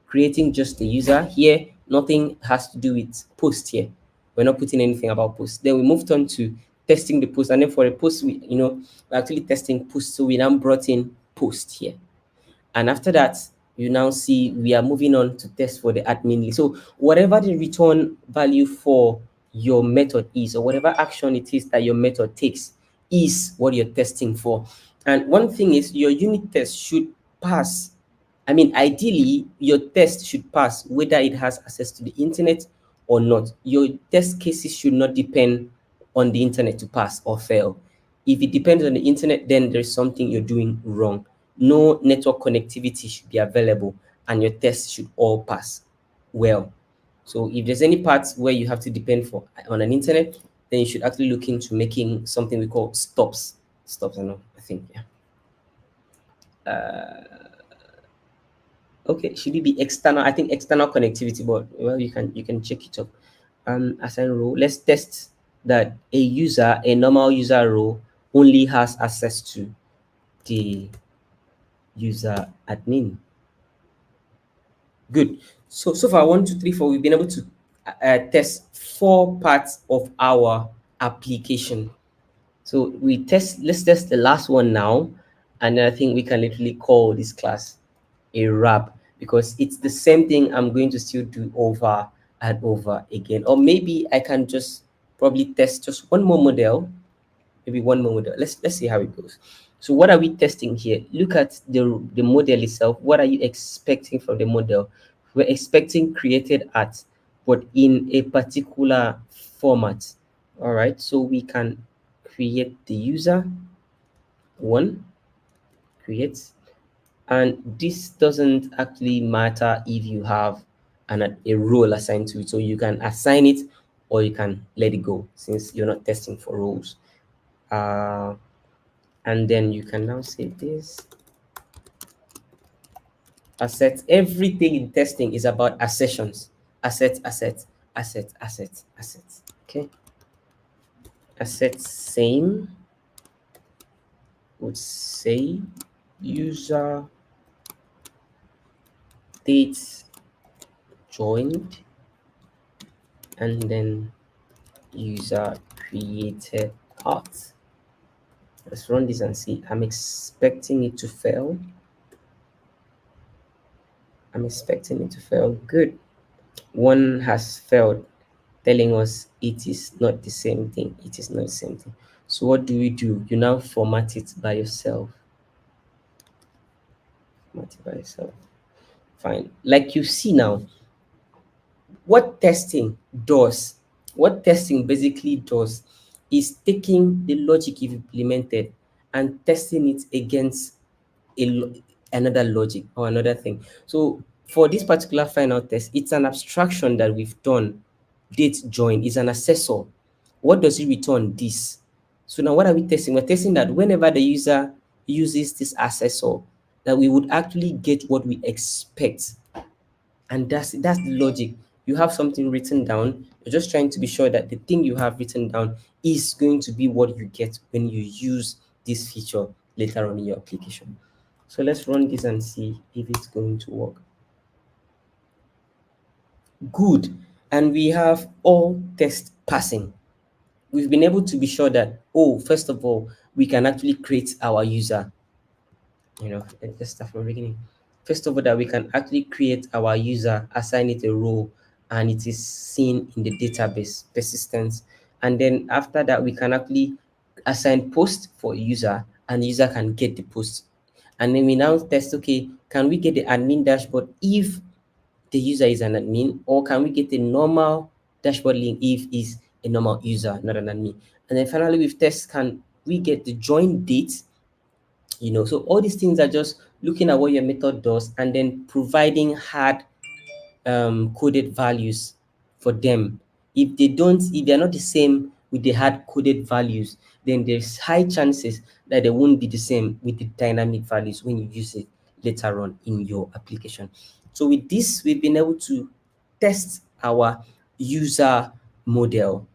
creating just the user. Here nothing has to do with post. Here we're not putting anything about post. Then we moved on to testing the post, and then for a post we're actually testing post, so we now brought in post here. And after that, you now see we are moving on to test for the admin list. So whatever the return value for your method is, or whatever action it is that your method takes, is what you're testing for. And one thing is your unit test should pass. I mean, ideally, your test should pass whether it has access to the internet or not. Your test cases should not depend on the internet to pass or fail. If it depends on the internet, then there's something you're doing wrong. No network connectivity should be available, and your tests should all pass well. So if there's any parts where you have to depend on an internet, then you should actually look into making something we call stops. Stops, I think, yeah. Okay, should it be external? I think external connectivity, but well, you can check it up. Assign role. Let's test that a normal user role only has access to the user admin. Good. So far, 1, 2, 3, 4, we've been able to test 4 parts of our application. So let's test the last one now, and then I think we can literally call this class a wrap, because it's the same thing I'm going to still do over and over again. Or maybe I can just probably test just one more model, maybe one more model. Let's see how it goes. So what are we testing here? Look at the model itself. What are you expecting from the model? We're expecting created art, but in a particular format. All right, so we can create the user one, create, and this doesn't actually matter if you have a role assigned to it. So you can assign it or you can let it go, since you're not testing for roles. And then you can now say this Assets. Everything in testing is about assertions. Assets, assets, assets, assets, assets. Okay. Assets same would say user date joined and then user created part. Let's run this and see. I'm expecting it to fail. I'm expecting it to fail. Good. One has failed, telling us it is not the same thing. It is not the same thing. So what do? You now format it by yourself. Format it by yourself. Fine. Like you see now, what testing does, what testing basically does is taking the logic you've implemented and testing it against another logic or another thing. So for this particular final test, it's an abstraction that we've done. Date join is an assessor. What does it return? This. So now what are we testing? We're testing that whenever the user uses this assessor, that we would actually get what we expect. And that's the logic. You have something written down, you're just trying to be sure that the thing you have written down is going to be what you get when you use this feature later on in your application. So let's run this and see if it's going to work. Good. And we have all test passing. We've been able to be sure that, oh, first of all, we can actually create our user. Let's start from the beginning. First of all, that we can actually create our user, assign it a role, and it is seen in the database persistence. And then after that, we can actually assign post for a user, and the user can get the post. And then we now test, okay, can we get the admin dashboard if the user is an admin, or can we get a normal dashboard link if is a normal user, not an admin? And then finally, with test, can we get the join date? So all these things are just looking at what your method does and then providing hard coded values for them. If they're not the same with the hard coded values, then there's high chances that they won't be the same with the dynamic values when you use it later on in your application. So with this, we've been able to test our user model,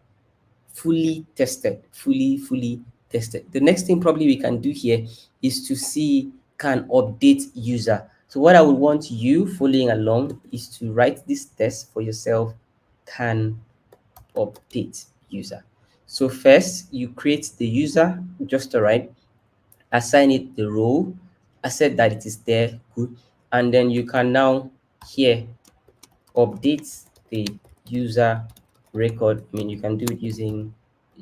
fully tested, fully tested. The next thing probably we can do here is to see, can update user. So what I would want you following along is to write this test for yourself, can update user. So first you create the user, just to write, assign it the role, accept that it is there, good. And then you can now here update the user record. You can do it using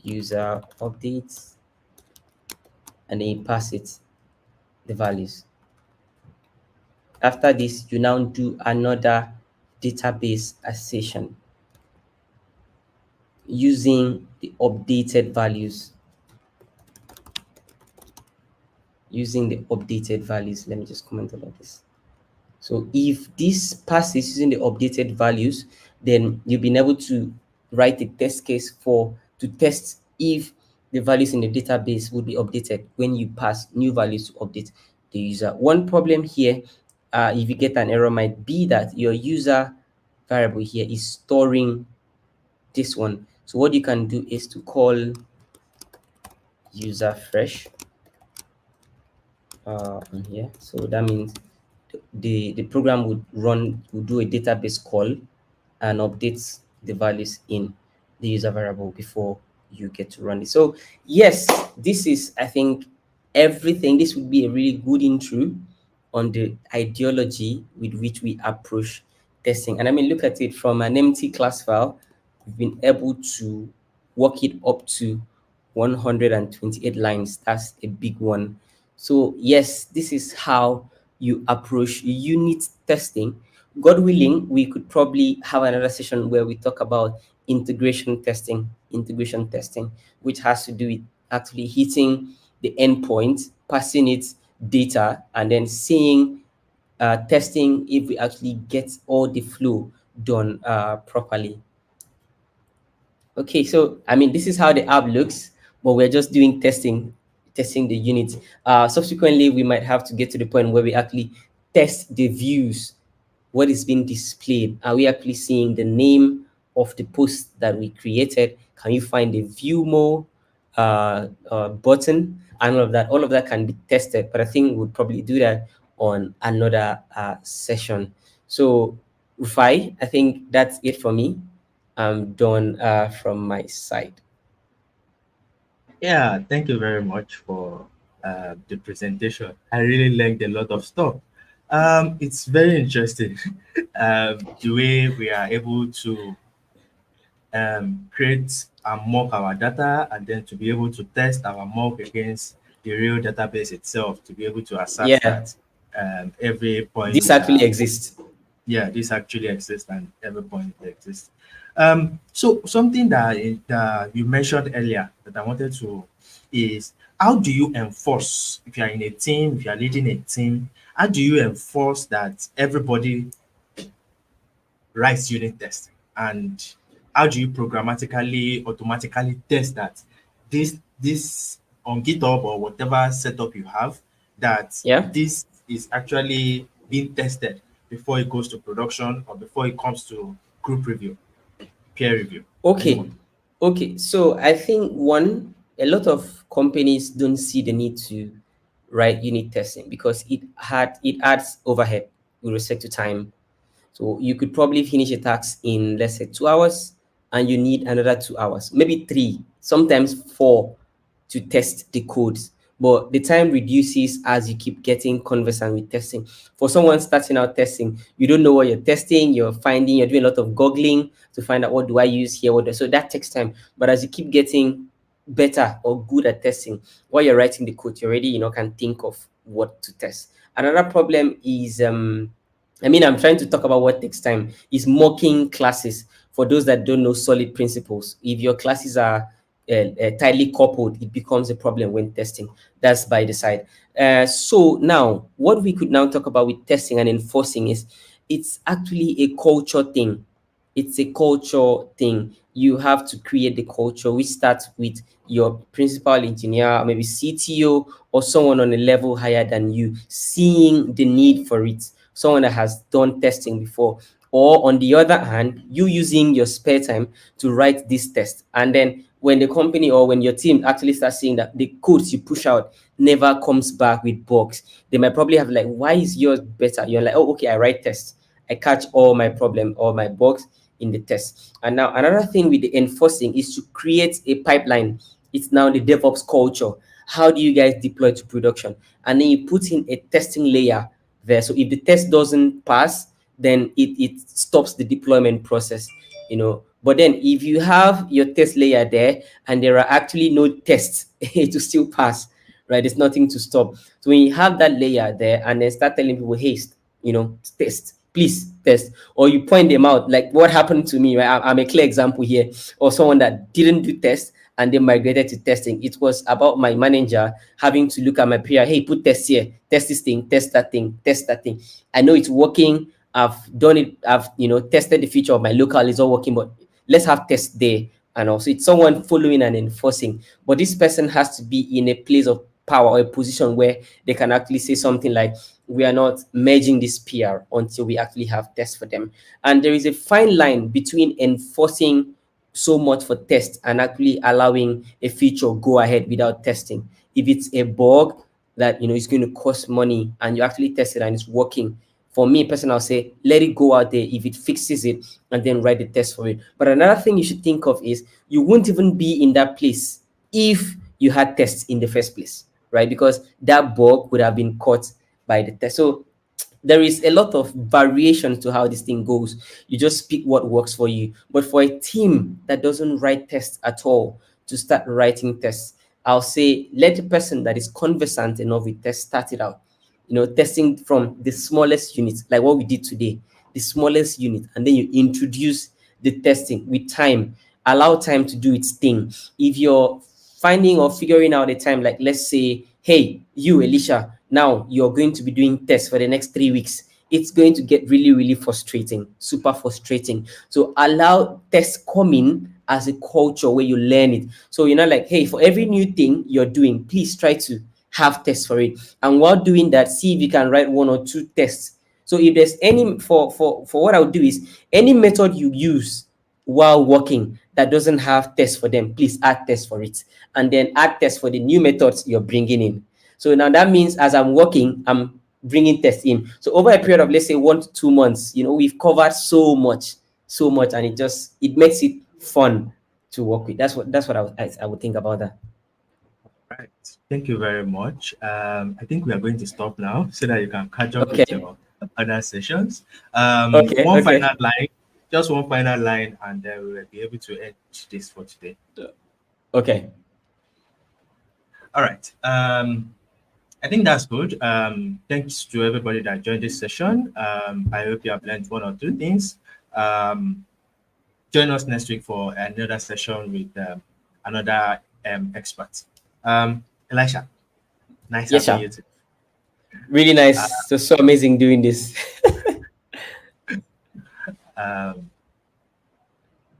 user updates, and then you pass it the values. After this, you now do another database assertion using the updated values. Let me just comment about this. So if this passes using the updated values, then you've been able to write a test case to test if the values in the database would be updated when you pass new values to update the user. One problem here, if you get an error, might be that your user variable here is storing this one. So what you can do is to call user fresh on here. So that means the program would do a database call and updates the values in the user variable before you get to run it. So yes, this is, I think, everything. This would be a really good intro on the ideology with which we approach testing. And look at it from an empty class file. We've been able to work it up to 128 lines. That's a big one. So yes, this is how you approach unit testing. God willing, we could probably have another session where we talk about integration testing, which has to do with actually hitting the endpoint, passing it data, and then seeing, testing if we actually get all the flow done properly. Okay, so this is how the app looks, but we're just doing testing the unit. Subsequently, we might have to get to the point where we actually test the views, what is being displayed. Are we actually seeing the name of the post that we created? Can you find the view more button? And all of that can be tested, but I think we'll probably do that on another session. So Rufai, I think that's it for me. I'm done from my side. Yeah, thank you very much for the presentation. I really learned a lot of stuff. It's very interesting the way we are able to create and mock our data, and then to be able to test our mock against the real database itself to be able to assert Yeah, that every this point actually exists. yeah, this actually exists and every point exists. So something that you mentioned earlier that I wanted to is, how do you enforce, if you are in a team, if you are leading a team, how do you enforce that everybody writes unit tests, and how do you programmatically automatically test that this on GitHub or whatever setup you have, that Yeah. this is actually being tested before it goes to production or before it comes to group review, peer review, anyone? Okay. Okay. So I think one, a lot of companies don't see the need to write unit testing because it adds overhead with respect to time. So you could probably finish a task in, let's say, 2 hours, and you need another 2 hours, maybe three, sometimes four, to test the codes. But the time reduces as you keep getting conversant with testing. For someone starting out testing, you don't know what you're testing, you're finding, you're doing a lot of googling to find out what do I use here, so that takes time. But as you keep getting better or good at testing, while you're writing the code, you already can think of what to test. Another problem is I'm trying to talk about what takes time is mocking classes. For those that don't know solid principles, if your classes are tightly coupled, it becomes a problem when testing. That's by the side. So now, what we could now talk about with testing and enforcing is it's actually a culture thing. It's a culture thing. You have to create the culture, which starts with your principal engineer, maybe CTO, or someone on a level higher than you, seeing the need for it. Someone that has done testing before. Or on the other hand, you using your spare time to write this test. And then when the company or when your team actually starts seeing that the codes you push out never comes back with bugs, they might probably have like, why is yours better? You're like, oh, okay, I write tests. I catch all my problem, all my bugs in the test. And now another thing with the enforcing is to create a pipeline. It's now the DevOps culture. How do you guys deploy to production? And then you put in a testing layer there. So if the test doesn't pass, then it stops the deployment process, But then if you have your test layer there and there are actually no tests to still pass, right? There's nothing to stop. So when you have that layer there and then start telling people, hey, test, please test, or you point them out, like what happened to me, right? I'm a clear example here, or someone that didn't do test and they migrated to testing. It was about my manager having to look at my peer, hey, put test here, test this thing, test that thing, test that thing. I know it's working. I've done it. I've tested the feature of my local, is all working, but let's have test there. And also it's someone following and enforcing. But this person has to be in a place of power or a position where they can actually say something like, we are not merging this PR until we actually have tests for them. And there is a fine line between enforcing so much for test and actually allowing a feature go ahead without testing. If it's a bug that is going to cost money and you actually test it and it's working, for me personally, I'll say let it go out there if it fixes it and then write the test for it. But another thing you should think of is you won't even be in that place if you had tests in the first place, right? Because that bug would have been caught by the test. So there is a lot of variation to how this thing goes. You just pick what works for you. But for a team that doesn't write tests at all to start writing tests, I'll say let the person that is conversant enough with tests start it out. Testing from the smallest unit, like what we did today, the smallest unit, and then you introduce the testing with time. Allow time to do its thing. If you're finding or figuring out a time, like let's say, hey, you, Elisha, now you're going to be doing tests for the next 3 weeks. It's going to get really, really frustrating, super frustrating. So allow tests coming as a culture where you learn it. So like, hey, for every new thing you're doing, please try to have tests for it. And while doing that, see if you can write 1 or 2 tests. So if there's any, for what I would do is, any method you use while working that doesn't have tests for them, please add tests for it. And then add tests for the new methods you're bringing in. So now that means as I'm working, I'm bringing tests in. So over a period of, let's say, 1 to 2 months, we've covered so much, and it makes it fun to work with. That's what I would think about that. Right. Thank you very much. I think we are going to stop now so that you can catch up with Okay. your other sessions. Okay. One Okay. final line, just one final line, and then we will be able to end this for today. Okay. All right. I think that's good. Thanks to everybody that joined this session. I hope you have learned 1 or 2 things. Join us next week for another session with another expert. Elisha, nice Yes, having sir. you today. Really nice. So amazing doing this.